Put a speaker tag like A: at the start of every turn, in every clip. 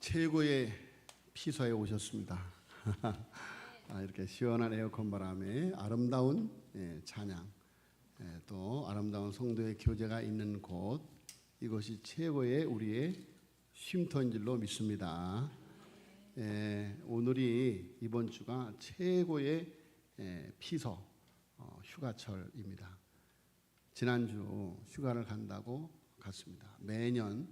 A: 최고의 피서에 오셨습니다. 이렇게 시원한 에어컨 바람에 아름다운 찬양, 또 아름다운 성도의 교제가 있는 곳, 이것이 최고의 우리의 쉼터인 줄로 믿습니다. 오늘이 이번 주가 최고의 피서 휴가철입니다. 지난주 휴가를 간다고 갔습니다. 매년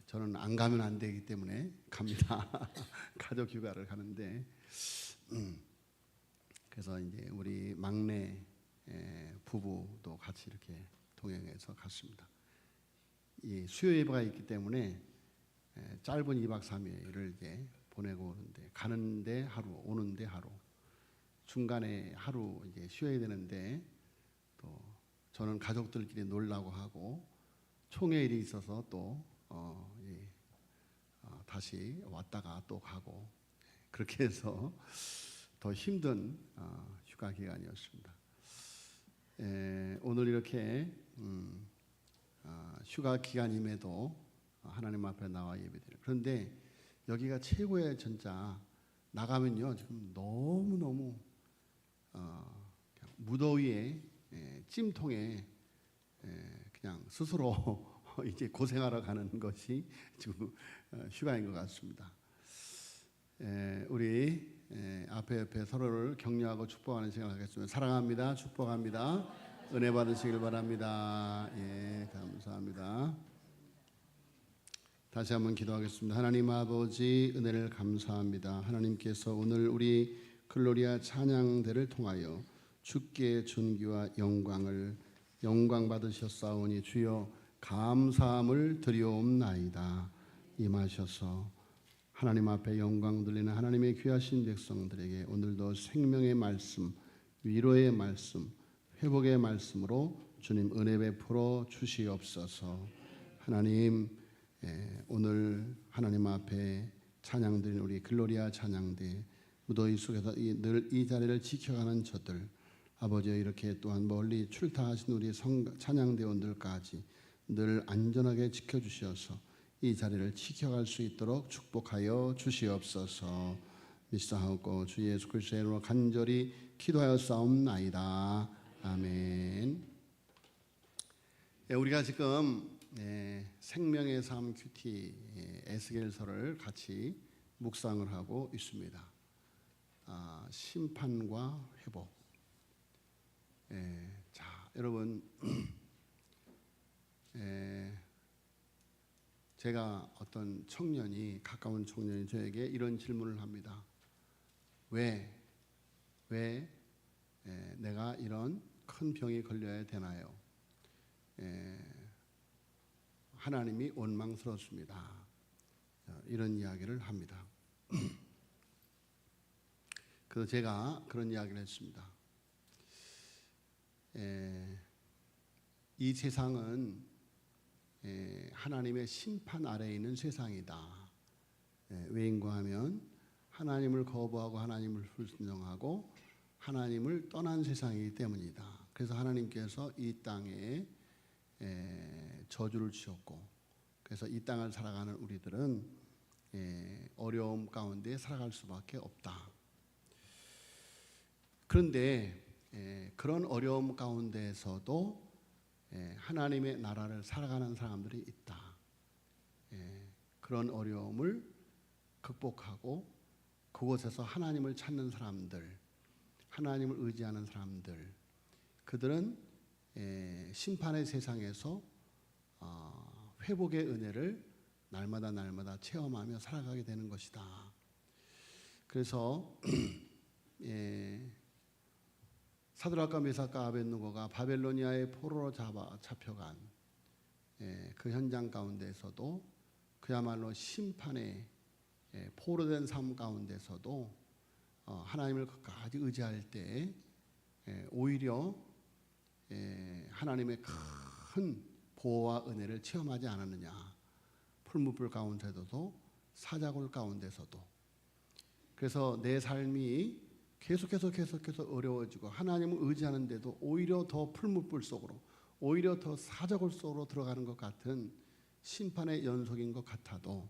A: 저는 안 가면 안 되기 때문에 갑니다. 가족 휴가를 가는데 그래서 이제 우리 막내 부부도 같이 이렇게 동행해서 갔습니다. 이 수요 예배가 있기 때문에 짧은 2박 3일을 이제 보내고 오는데, 가는데 하루, 오는데 하루, 중간에 하루 이제 쉬어야 되는데 또 저는 가족들끼리 놀라고 하고 총회일이 있어서 또 다시 왔다가 또 가고, 그렇게 해서 더 힘든 휴가 기간이었습니다. 오늘 이렇게 휴가 기간임에도 하나님 앞에 나와 예배드려요. 그런데 여기가 최고의 진짜, 나가면요 지금 너무너무 무더위에 찜통에 그냥 스스로 이제 고생하러 가는 것이 지금 휴가인 것 같습니다. 우리 앞에 옆에 서로를 격려하고 축복하는 시간을 갖겠습니다. 사랑합니다. 축복합니다. 은혜 받으시길 바랍니다. 예, 감사합니다. 다시 한번 기도하겠습니다. 하나님 아버지, 은혜를 감사합니다. 하나님께서 오늘 우리 글로리아 찬양대를 통하여 주께 존귀와 영광 받으셨사오니 주여 감사함을 드리옵나이다. 임하셔서 하나님 앞에 영광 돌리는 하나님의 귀하신 백성들에게 오늘도 생명의 말씀, 위로의 말씀, 회복의 말씀으로 주님 은혜 베풀어 주시옵소서. 하나님, 오늘 하나님 앞에 찬양드린 우리 글로리아 찬양대, 무더위 속에서 늘 이 자리를 지켜가는 저들, 아버지여 이렇게 또한 멀리 출타하신 우리 찬양대원들까지 늘 안전하게 지켜주셔서 이 자리를 지켜갈 수 있도록 축복하여 주시옵소서. 믿사하고 주 예수 그리스도의 이름으로 간절히 기도하여 싸움나이다. 아멘. 우리가 지금 생명의 삶 큐티 에스겔서를 같이 묵상을 하고 있습니다. 심판과 회복. 자, 여러분, 제가 어떤 청년이, 가까운 청년이 저에게 이런 질문을 합니다. 왜 내가 이런 큰 병이 걸려야 되나요? 하나님이 원망스럽습니다. 이런 이야기를 합니다. 그래서 제가 그런 이야기를 했습니다. 이 세상은 하나님의 심판 아래에 있는 세상이다. 왜인가 하면 하나님을 거부하고 하나님을 불순종하고 하나님을 떠난 세상이기 때문이다. 그래서 하나님께서 이 땅에 저주를 주셨고, 그래서 이 땅을 살아가는 우리들은 어려움 가운데 살아갈 수밖에 없다. 그런데 그런 어려움 가운데에서도 하나님의 나라를 살아가는 사람들이 있다. 그런 어려움을 극복하고 그곳에서 하나님을 찾는 사람들, 하나님을 의지하는 사람들, 그들은 심판의 세상에서 회복의 은혜를 날마다 체험하며 살아가게 되는 것이다. 그래서 사드락과 메삭과 아벳느고가 바벨로니아의 포로로 잡혀간 그 현장 가운데서도, 그야말로 심판의 포로된 삶 가운데서도 하나님을 끝까지 의지할 때 오히려 하나님의 큰 보호와 은혜를 체험하지 않았느냐. 풀무불 가운데서도, 사자굴 가운데서도. 그래서 내 삶이 계속해서 어려워지고 하나님을 의지하는데도 오히려 더 풀무불 속으로, 오히려 더 사자굴 속으로 들어가는 것 같은 심판의 연속인 것 같아도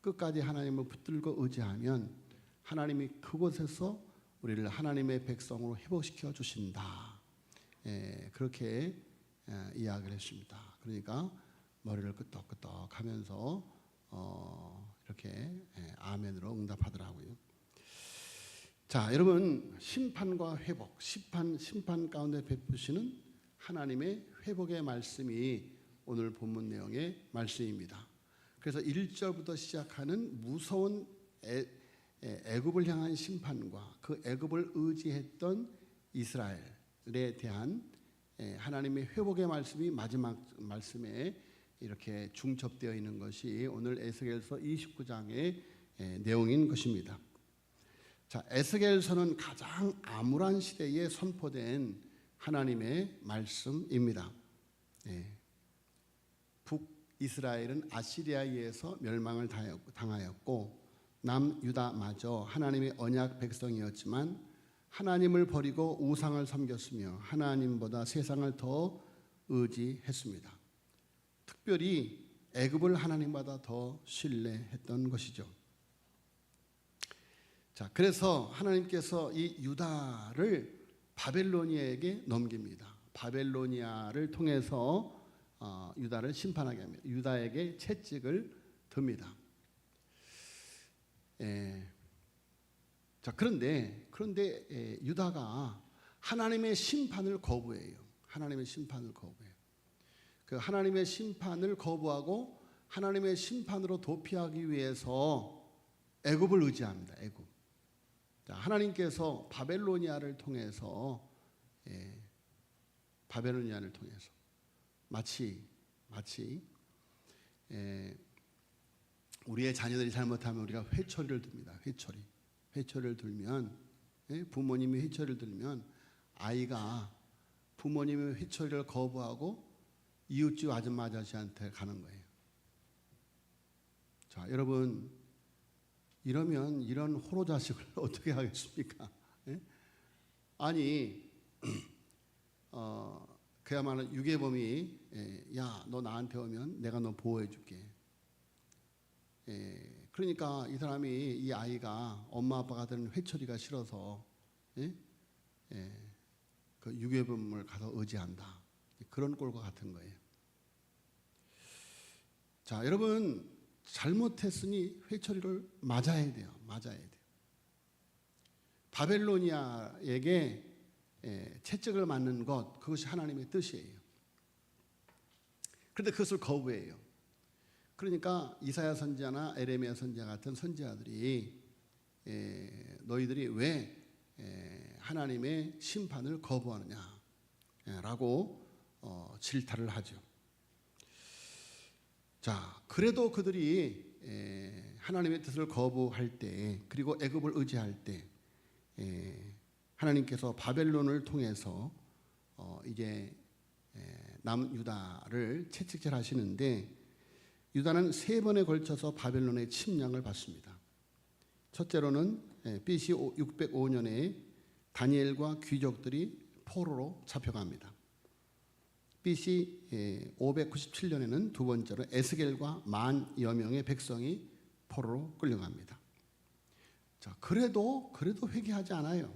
A: 끝까지 하나님을 붙들고 의지하면 하나님이 그곳에서 우리를 하나님의 백성으로 회복시켜 주신다. 그렇게 이야기를 했습니다. 그러니까 머리를 끄덕끄덕 하면서 이렇게 아멘으로 응답하더라고요. 자, 여러분, 심판과 회복, 심판 가운데 베푸시는 하나님의 회복의 말씀이 오늘 본문 내용의 말씀입니다. 그래서 1절부터 시작하는 무서운 애굽을 향한 심판과 그 애굽을 의지했던 이스라엘에 대한 하나님의 회복의 말씀이 마지막 말씀에 이렇게 중첩되어 있는 것이 오늘 에스겔서 29장의 내용인 것입니다. 자, 에스겔서는 가장 암울한 시대에 선포된 하나님의 말씀입니다. 북이스라엘은 아시리아에 의해서 멸망을 당하였고 남유다마저 하나님의 언약 백성이었지만 하나님을 버리고 우상을 섬겼으며 하나님보다 세상을 더 의지했습니다. 특별히 애굽을 하나님보다 더 신뢰했던 것이죠. 자, 그래서 하나님께서 이 유다를 바벨로니아에게 넘깁니다. 바벨로니아를 통해서 유다를 심판하게 합니다. 유다에게 채찍을 듭니다. 자, 그런데 유다가 하나님의 심판을 거부해요. 하나님의 심판을 거부해요. 그 하나님의 심판을 거부하고 하나님의 심판으로 도피하기 위해서 애굽을 의지합니다. 애굽. 자, 하나님께서 바벨로니아를 통해서 마치 우리의 자녀들이 잘못하면 우리가 회초리를 듭니다. 회초리를 들면 부모님이 회초리를 들면 아이가 부모님의 회초리를 거부하고 이웃집 아줌마 아저씨한테 가는 거예요. 자, 여러분, 이러면 이런 호로 자식을 어떻게 하겠습니까? 아니, 그야말로 유괴범이 야, 너 나한테 오면 내가 너 보호해 줄게. 그러니까 이 사람이, 이 아이가 엄마 아빠가 되는 회초리가 싫어서 그 유괴범을 가서 의지한다. 그런 꼴과 같은 거예요. 자, 여러분, 잘못했으니 회초리를 맞아야 돼요. 바벨로니아에게 채찍을 맞는 것, 그것이 하나님의 뜻이에요. 그런데 그것을 거부해요. 그러니까 이사야 선지자나 에레미야 선지자 같은 선지자들이 너희들이 왜 하나님의 심판을 거부하느냐라고 질타를 하죠. 자, 그래도 그들이 하나님의 뜻을 거부할 때, 그리고 애굽을 의지할 때 하나님께서 바벨론을 통해서 이제 남유다를 채찍질하시는데 유다는 3번에 걸쳐서 바벨론의 침략을 받습니다. 첫째로는 BC 605년에 다니엘과 귀족들이 포로로 잡혀갑니다. BC 597년에는 두 번째로 에스겔과 10,000여 명의 백성이 포로로 끌려갑니다. 자, 그래도 회개하지 않아요.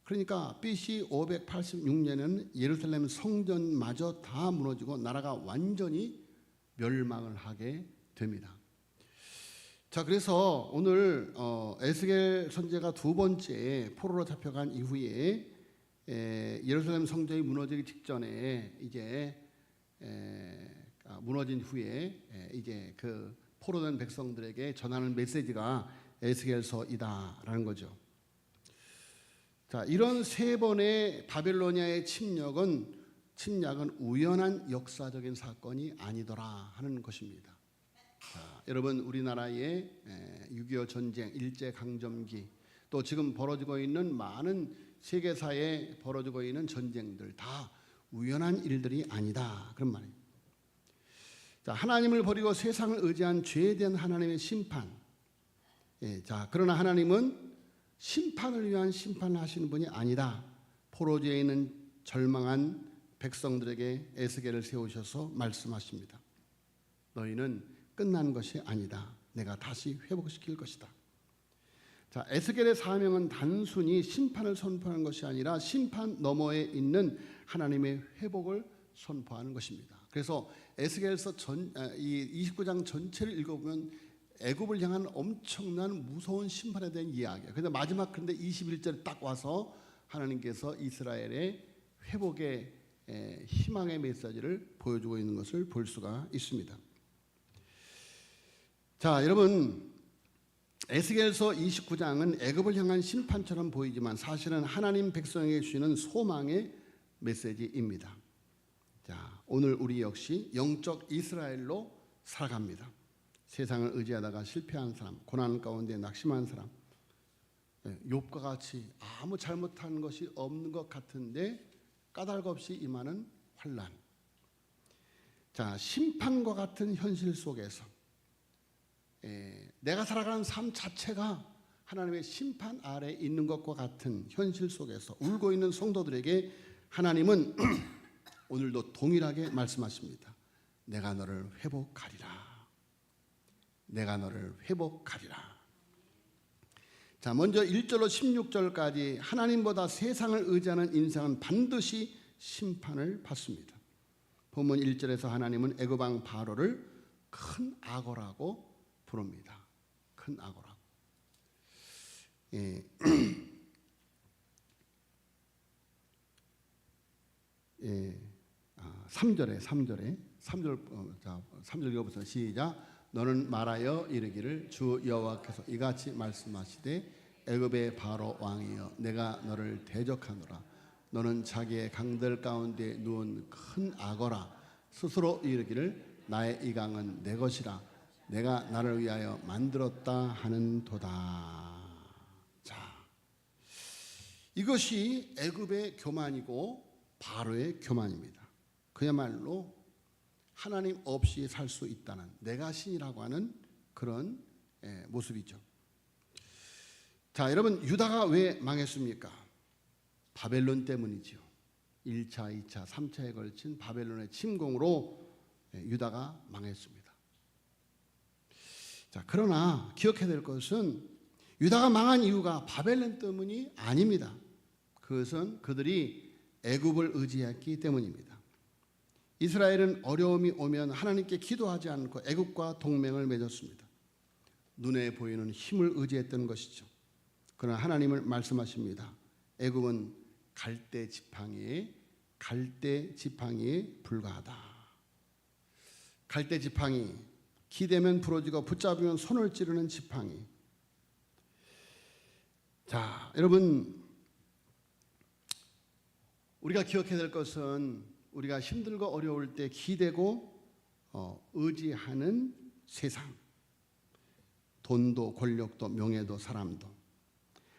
A: 그러니까 BC 586년에는 예루살렘 성전마저 다 무너지고 나라가 완전히 멸망을 하게 됩니다. 자, 그래서 오늘 에스겔 선지자가 두 번째 포로로 잡혀간 이후에 예루살렘 성전이 무너지기 직전에 이제 무너진 후에 이제 그 포로된 백성들에게 전하는 메시지가 에스겔서이다라는 거죠. 자, 이런 3번의 바벨로니아의 침략은 우연한 역사적인 사건이 아니더라 하는 것입니다. 자, 여러분, 우리나라의 6.25 전쟁, 일제강점기, 또 지금 벌어지고 있는 많은 세계사에 벌어지고 있는 전쟁들 다 우연한 일들이 아니다, 그런 말이에요. 자, 하나님을 버리고 세상을 의지한 죄에 대한 하나님의 심판. 자, 그러나 하나님은 심판을 위한 심판을 하시는 분이 아니다. 포로지에 있는 절망한 백성들에게 에스겔을 세우셔서 말씀하십니다. 너희는 끝난 것이 아니다. 내가 다시 회복시킬 것이다. 자, 에스겔의 사명은 단순히 심판을 선포하는 것이 아니라 심판 너머에 있는 하나님의 회복을 선포하는 것입니다. 그래서 에스겔서 이 29장 전체를 읽어보면 애굽을 향한 엄청난 무서운 심판에 대한 이야기예요. 그런데 마지막 그런데 21절에 딱 와서 하나님께서 이스라엘의 회복의 희망의 메시지를 보여주고 있는 것을 볼 수가 있습니다. 자, 여러분, 에스겔서 29장은 애굽을 향한 심판처럼 보이지만 사실은 하나님 백성에게 주시는 소망의 메시지입니다. 자, 오늘 우리 역시 영적 이스라엘로 살아갑니다. 세상을 의지하다가 실패한 사람, 고난 가운데 낙심한 사람, 욥과 같이 아무 잘못한 것이 없는 것 같은데 까닭 없이 임하는 환난. 자, 심판과 같은 현실 속에서 내가 살아가는 삶 자체가 하나님의 심판 아래 있는 것과 같은 현실 속에서 울고 있는 성도들에게 하나님은 오늘도 동일하게 말씀하십니다. 내가 너를 회복하리라. 내가 너를 회복하리라. 자, 먼저 1절로 16절까지 하나님보다 세상을 의지하는 인생은 반드시 심판을 받습니다. 본문 1절에서 하나님은 애굽 왕 바로를 큰 악어라고 부릅니다. 큰 악어라고. 3절 읽어보세요. 시작. 너는 말하여 이르기를 주 여호와께서 이같이 말씀하시되 애굽의 바로 왕이여 내가 너를 대적하노라. 너는 자기의 강들 가운데 누운 큰 악어라. 스스로 이르기를 나의 이 강은 내 것이라. 내가 나를 위하여 만들었다 하는도다. 자, 이것이 애굽의 교만이고 바로의 교만입니다. 그야말로 하나님 없이 살 수 있다는 내가 신이라고 하는 그런 모습이죠. 자, 여러분, 유다가 왜 망했습니까? 바벨론 때문이죠. 1차, 2차, 3차에 걸친 바벨론의 침공으로 유다가 망했습니다. 자, 그러나 기억해야 될 것은 유다가 망한 이유가 바벨론 때문이 아닙니다. 그것은 그들이 애굽을 의지했기 때문입니다. 이스라엘은 어려움이 오면 하나님께 기도하지 않고 애굽과 동맹을 맺었습니다. 눈에 보이는 힘을 의지했던 것이죠. 그러나 하나님을 말씀하십니다. 애굽은 갈대 지팡이에 불과하다. 갈대 지팡이, 기대면 부러지고 붙잡으면 손을 찌르는 지팡이. 자, 여러분, 우리가 기억해야 될 것은 우리가 힘들고 어려울 때 기대고 의지하는 세상, 돈도 권력도 명예도 사람도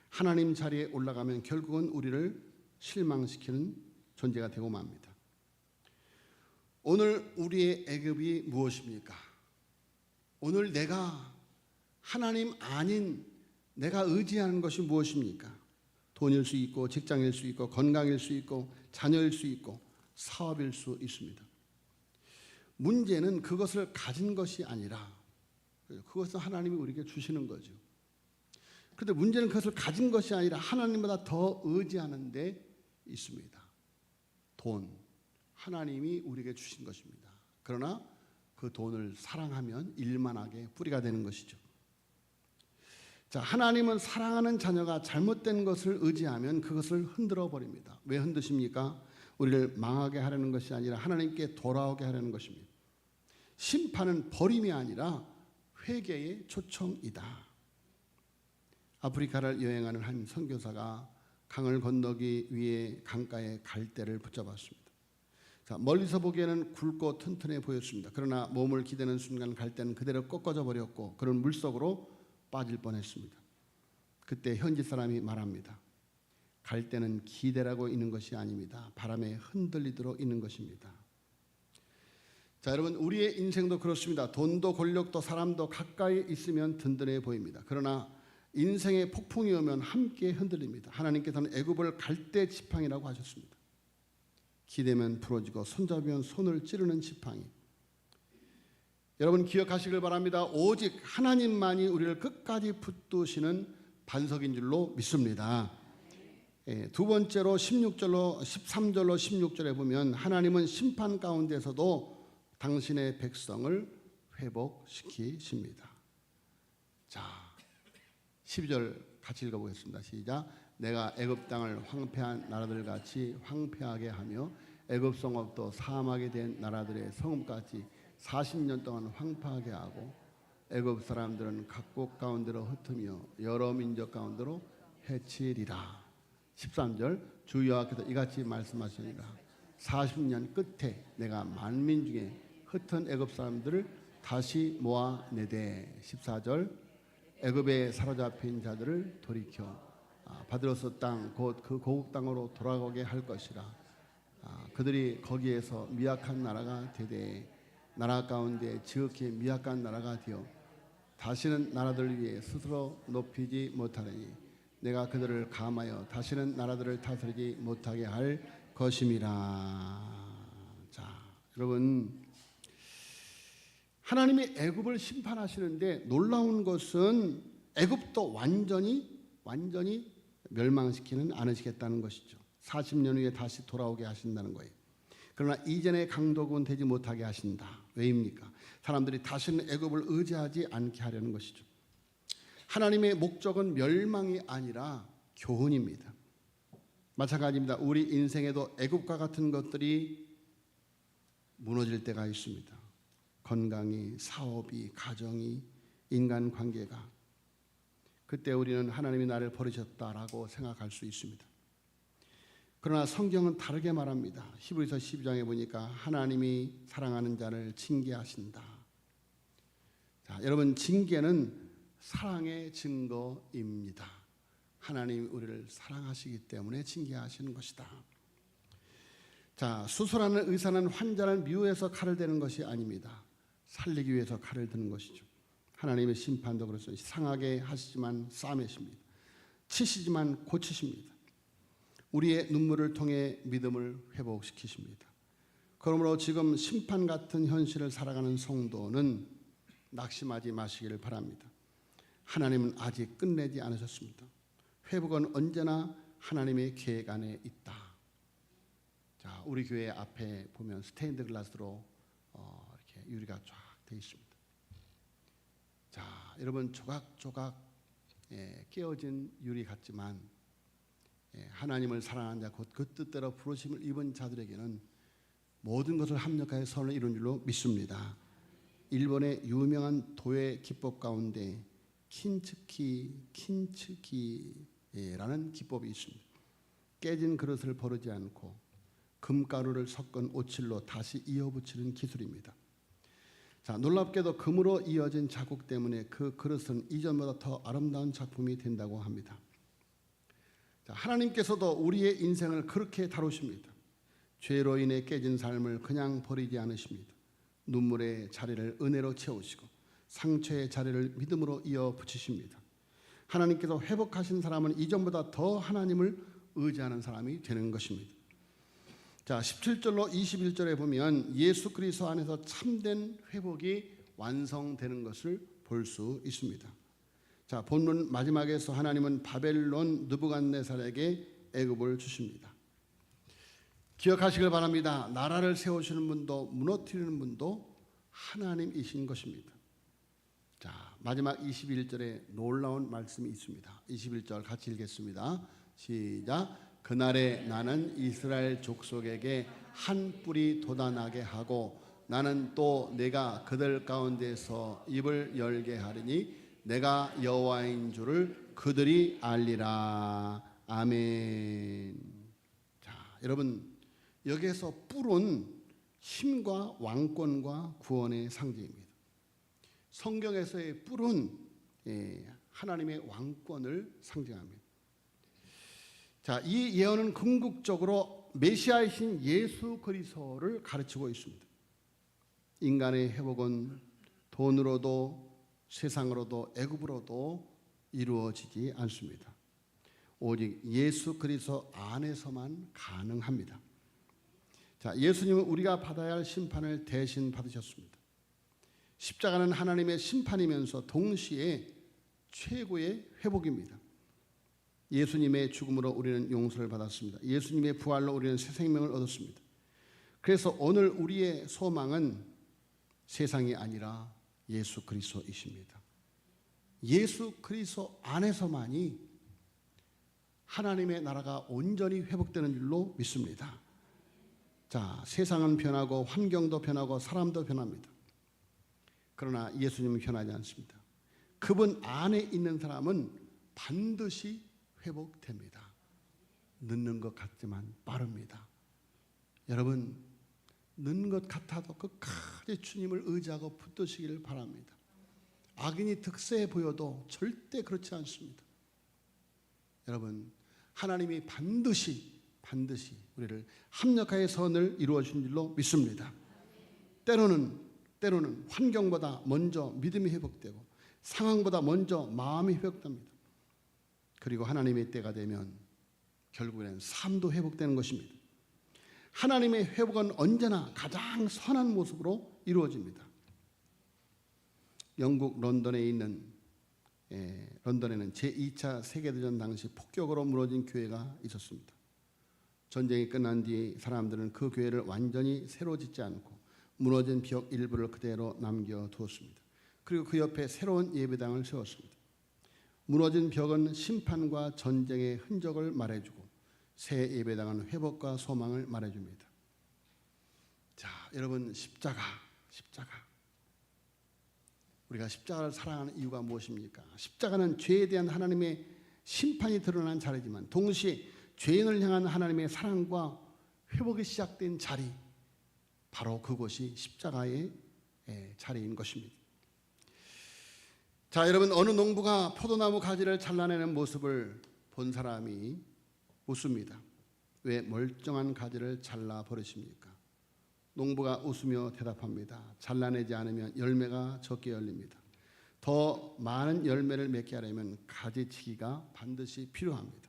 A: 하나님 자리에 올라가면 결국은 우리를 실망시키는 존재가 되고 맙니다. 오늘 우리의 애굽이 무엇입니까? 오늘 내가 하나님 아닌 내가 의지하는 것이 무엇입니까? 돈일 수 있고 직장일 수 있고 건강일 수 있고 자녀일 수 있고 사업일 수 있습니다. 문제는 그것을 가진 것이 아니라 그것은 하나님이 우리에게 주시는 거죠. 그런데 문제는 그것을 가진 것이 아니라 하나님보다 더 의지하는 데 있습니다. 돈, 하나님이 우리에게 주신 것입니다. 그러나 그 돈을 사랑하면 일만하게 뿌리가 되는 것이죠. 자, 하나님은 사랑하는 자녀가 잘못된 것을 의지하면 그것을 흔들어 버립니다. 왜 흔드십니까? 우리를 망하게 하려는 것이 아니라 하나님께 돌아오게 하려는 것입니다. 심판은 버림이 아니라 회개의 초청이다. 아프리카를 여행하는 한 선교사가 강을 건너기 위해 강가에 갈대를 붙잡았습니다. 자, 멀리서 보기에는 굵고 튼튼해 보였습니다. 그러나 몸을 기대는 순간 갈대는 그대로 꺾어져 버렸고 그런 물속으로 빠질 뻔했습니다. 그때 현지 사람이 말합니다. 갈대는 기대라고 있는 것이 아닙니다. 바람에 흔들리도록 있는 것입니다. 자, 여러분, 우리의 인생도 그렇습니다. 돈도 권력도 사람도 가까이 있으면 든든해 보입니다. 그러나 인생의 폭풍이 오면 함께 흔들립니다. 하나님께서는 애굽을 갈대 지팡이라고 하셨습니다. 기대면 부러지고 손잡으면 손을 찌르는 지팡이. 여러분 기억하시길 바랍니다. 오직 하나님만이 우리를 끝까지 붙드시는 반석인 줄로 믿습니다. 두 번째로 13절로 16절에 보면 하나님은 심판 가운데서도 당신의 백성을 회복시키십니다. 자, 12절 같이 읽어보겠습니다. 시작. 내가 애굽 땅을 황폐한 나라들 같이 황폐하게 하며 애굽 성읍도 사망하게 된 나라들의 성읍같이 40년 동안 황폐하게 하고 애굽 사람들은 각국 가운데로 흩으며 여러 민족 가운데로 해치리라. 13절 주 여호와께서 이같이 말씀하시니라. 40년 끝에 내가 만민 중에 흩은 애굽 사람들을 다시 모아내되 14절 애굽에 사로잡힌 자들을 돌이켜 바드로스 땅 곧 그 고국 땅으로 돌아가게 할 것이라. 그들이 거기에서 미약한 나라가 되되 나라 가운데 지극히 미약한 나라가 되어 다시는 나라들을 위해 스스로 높이지 못하리니 내가 그들을 감하여 다시는 나라들을 다스리지 못하게 할 것임이라. 자, 여러분 하나님이 애굽을 심판하시는데 놀라운 것은 애굽도 완전히 멸망시키는 않으시겠다는 것이죠. 40년 후에 다시 돌아오게 하신다는 거예요. 그러나 이전의 강도국은 되지 못하게 하신다. 왜입니까? 사람들이 다시는 애굽을 의지하지 않게 하려는 것이죠. 하나님의 목적은 멸망이 아니라 교훈입니다. 마찬가지입니다. 우리 인생에도 애굽과 같은 것들이 무너질 때가 있습니다. 건강이, 사업이, 가정이, 인간관계가. 그때 우리는 하나님이 나를 버리셨다라고 생각할 수 있습니다. 그러나 성경은 다르게 말합니다. 히브리서 12장에 보니까 하나님이 사랑하는 자를 징계하신다. 자, 여러분 징계는 사랑의 증거입니다. 하나님이 우리를 사랑하시기 때문에 징계하시는 것이다. 자, 수술하는 의사는 환자를 미워해서 칼을 대는 것이 아닙니다. 살리기 위해서 칼을 드는 것이죠. 하나님의 심판도 그렇습니다. 상하게 하시지만 싸매십니다. 치시지만 고치십니다. 우리의 눈물을 통해 믿음을 회복시키십니다. 그러므로 지금 심판 같은 현실을 살아가는 성도는 낙심하지 마시기를 바랍니다. 하나님은 아직 끝내지 않으셨습니다. 회복은 언제나 하나님의 계획 안에 있다. 자, 우리 교회 앞에 보면 스테인드 글라스로 이렇게 유리가 쫙 되어 있습니다. 자, 여러분 조각조각 깨어진 유리 같지만 하나님을 사랑하는 자 곧 그 뜻대로 부르심을 입은 자들에게는 모든 것을 합력하여 선을 이룬 줄로 믿습니다. 일본의 유명한 도의 기법 가운데 킨츠키라는 기법이 있습니다. 깨진 그릇을 버리지 않고 금가루를 섞은 오칠로 다시 이어붙이는 기술입니다. 자, 놀랍게도 금으로 이어진 자국 때문에 그 그릇은 이전보다 더 아름다운 작품이 된다고 합니다. 자, 하나님께서도 우리의 인생을 그렇게 다루십니다. 죄로 인해 깨진 삶을 그냥 버리지 않으십니다. 눈물의 자리를 은혜로 채우시고 상처의 자리를 믿음으로 이어 붙이십니다. 하나님께서 회복하신 사람은 이전보다 더 하나님을 의지하는 사람이 되는 것입니다. 자, 17절로 21절에 보면 예수 그리스도 안에서 참된 회복이 완성되는 것을 볼 수 있습니다. 자, 본문 마지막에서 하나님은 바벨론 느부갓네살에게 애굽을 주십니다. 기억하시길 바랍니다. 나라를 세우시는 분도 무너뜨리는 분도 하나님이신 것입니다. 자, 마지막 21절에 놀라운 말씀이 있습니다. 21절 같이 읽겠습니다. 시작. 그날에 나는 이스라엘 족속에게 한 뿔이 돋아나게 하고 나는 또 내가 그들 가운데서 입을 열게 하리니 내가 여호와인 줄을 그들이 알리라. 아멘. 자, 여러분 여기에서 뿔은 힘과 왕권과 구원의 상징입니다. 성경에서의 뿔은 하나님의 왕권을 상징합니다. 자, 이 예언은 궁극적으로 메시아이신 예수 그리스도를 가르치고 있습니다. 인간의 회복은 돈으로도 세상으로도 애굽으로도 이루어지지 않습니다. 오직 예수 그리스도 안에서만 가능합니다. 자, 예수님은 우리가 받아야 할 심판을 대신 받으셨습니다. 십자가는 하나님의 심판이면서 동시에 최고의 회복입니다. 예수님의 죽음으로 우리는 용서를 받았습니다. 예수님의 부활로 우리는 새 생명을 얻었습니다. 그래서 오늘 우리의 소망은 세상이 아니라 예수 그리스도이십니다. 예수 그리스도 안에서만이 하나님의 나라가 온전히 회복되는 줄로 믿습니다. 자, 세상은 변하고 환경도 변하고 사람도 변합니다. 그러나 예수님은 변하지 않습니다. 그분 안에 있는 사람은 반드시 회복됩니다. 늦는 것 같지만 빠릅니다. 여러분, 늦는 것 같아도 끝까지 주님을 의지하고 붙드시기를 바랍니다. 악인이 득세해 보여도 절대 그렇지 않습니다. 여러분, 하나님이 반드시 우리를 합력하여 선을 이루어 주신 줄로 믿습니다. 때로는 환경보다 먼저 믿음이 회복되고 상황보다 먼저 마음이 회복됩니다. 그리고 하나님의 때가 되면 결국에는 삶도 회복되는 것입니다. 하나님의 회복은 언제나 가장 선한 모습으로 이루어집니다. 영국 런던에는 제2차 세계대전 당시 폭격으로 무너진 교회가 있었습니다. 전쟁이 끝난 뒤 사람들은 그 교회를 완전히 새로 짓지 않고 무너진 벽 일부를 그대로 남겨두었습니다. 그리고 그 옆에 새로운 예배당을 세웠습니다. 무너진 벽은 심판과 전쟁의 흔적을 말해주고 새 예배당은 회복과 소망을 말해줍니다. 자, 여러분, 십자가. 우리가 십자가를 사랑하는 이유가 무엇입니까? 십자가는 죄에 대한 하나님의 심판이 드러난 자리지만 동시에 죄인을 향한 하나님의 사랑과 회복이 시작된 자리, 바로 그곳이 십자가의 자리인 것입니다. 자, 여러분, 어느 농부가 포도나무 가지를 잘라내는 모습을 본 사람이 웃습니다. 왜 멀쩡한 가지를 잘라버리십니까? 농부가 웃으며 대답합니다. 잘라내지 않으면 열매가 적게 열립니다. 더 많은 열매를 맺게 하려면 가지치기가 반드시 필요합니다.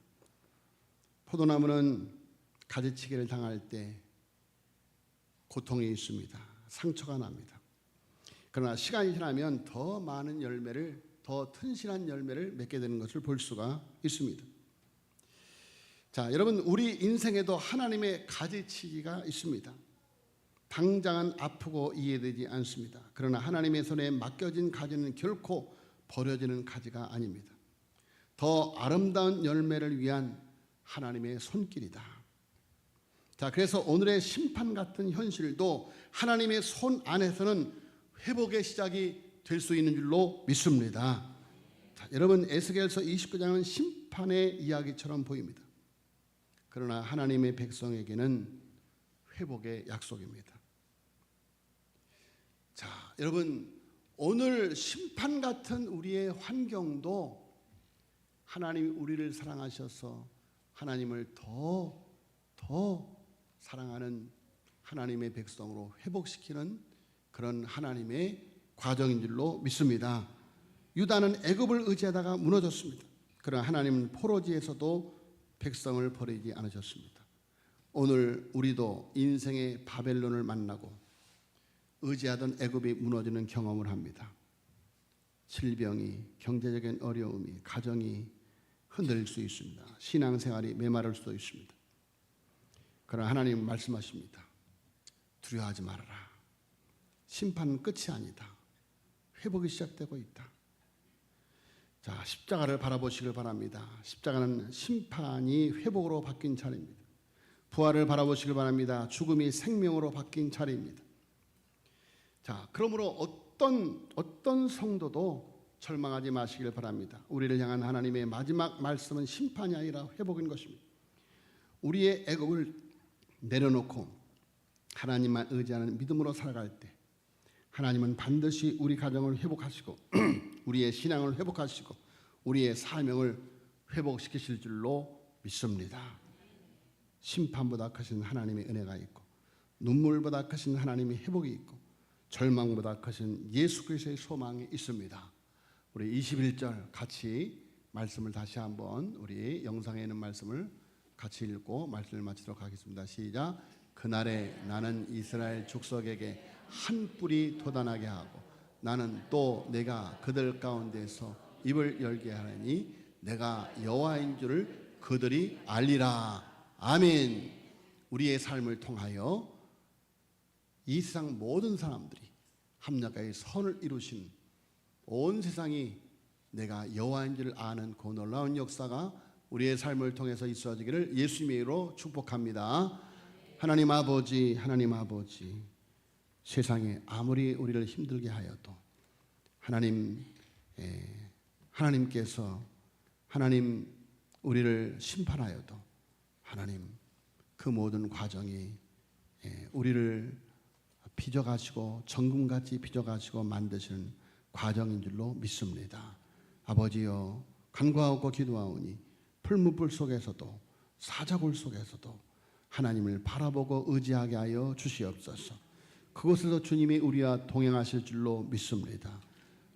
A: 포도나무는 가지치기를 당할 때 고통이 있습니다. 상처가 납니다. 그러나 시간이 지나면 더 많은 열매를, 더 튼실한 열매를 맺게 되는 것을 볼 수가 있습니다. 자, 여러분, 우리 인생에도 하나님의 가지치기가 있습니다. 당장은 아프고 이해되지 않습니다. 그러나 하나님의 손에 맡겨진 가지는 결코 버려지는 가지가 아닙니다. 더 아름다운 열매를 위한 하나님의 손길이다. 자, 그래서 오늘의 심판 같은 현실도 하나님의 손 안에서는 회복의 시작이 될 수 있는 줄로 믿습니다. 자, 여러분, 에스겔서 29장은 심판의 이야기처럼 보입니다. 그러나 하나님의 백성에게는 회복의 약속입니다. 자, 여러분, 오늘 심판 같은 우리의 환경도 하나님이 우리를 사랑하셔서 하나님을 더 사랑하는 하나님의 백성으로 회복시키는 그런 하나님의 과정인 줄로 믿습니다. 유다는 애굽을 의지하다가 무너졌습니다. 그러나 하나님은 포로지에서도 백성을 버리지 않으셨습니다. 오늘 우리도 인생의 바벨론을 만나고 의지하던 애굽이 무너지는 경험을 합니다. 질병이, 경제적인 어려움이, 가정이 흔들릴 수 있습니다. 신앙생활이 메마를 수도 있습니다. 그러나 하나님은 말씀하십니다. 두려워하지 말아라. 심판은 끝이 아니다. 회복이 시작되고 있다. 자, 십자가를 바라보시길 바랍니다. 십자가는 심판이 회복으로 바뀐 자리입니다. 부활을 바라보시길 바랍니다. 죽음이 생명으로 바뀐 자리입니다. 자, 그러므로 어떤 성도도 절망하지 마시길 바랍니다. 우리를 향한 하나님의 마지막 말씀은 심판이 아니라 회복인 것입니다. 우리의 애굽을 내려놓고 하나님만 의지하는 믿음으로 살아갈 때 하나님은 반드시 우리 가정을 회복하시고 우리의 신앙을 회복하시고 우리의 사명을 회복시키실 줄로 믿습니다. 심판보다 크신 하나님의 은혜가 있고 눈물보다 크신 하나님의 회복이 있고 절망보다 크신 예수 그리스도의 소망이 있습니다. 우리 21절 같이 말씀을 다시 한번 우리 영상에 있는 말씀을 같이 읽고 말씀을 마치도록 하겠습니다. 시작. 그날에 나는 이스라엘 족속에게 한 뿔이 돋아나게 하고 나는 또 내가 그들 가운데서 입을 열게 하리니 내가 여호와인 줄을 그들이 알리라. 아멘. 우리의 삶을 통하여 이 세상 모든 사람들이 합력하여 선을 이루신 온 세상이 내가 여호와인 줄 아는 그 놀라운 역사가 우리의 삶을 통해서 있어지기를 예수님의 이름으로 축복합니다. 하나님 아버지, 하나님 아버지, 세상에 아무리 우리를 힘들게 하여도 하나님께서 하나님 우리를 심판하여도 하나님 그 모든 과정이 우리를 빚어가시고 정금같이 빚어가시고 만드시는 과정인 줄로 믿습니다. 아버지여, 간구하고 기도하오니 풀무불 속에서도 사자굴 속에서도 하나님을 바라보고 의지하게 하여 주시옵소서. 그곳에서 주님이 우리와 동행하실 줄로 믿습니다.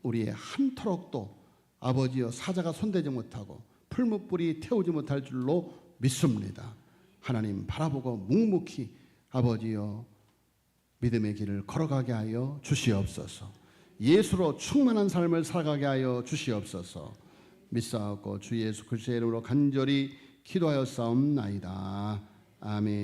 A: 우리의 한토록도 아버지여 사자가 손대지 못하고 풀무불이 태우지 못할 줄로 믿습니다. 하나님 바라보고 묵묵히 아버지여 믿음의 길을 걸어가게 하여 주시옵소서. 예수로 충만한 삶을 살아가게 하여 주시옵소서. 믿사옵고 주 예수 그리스도의 이름으로 간절히 기도하였사옵나이다. 아멘.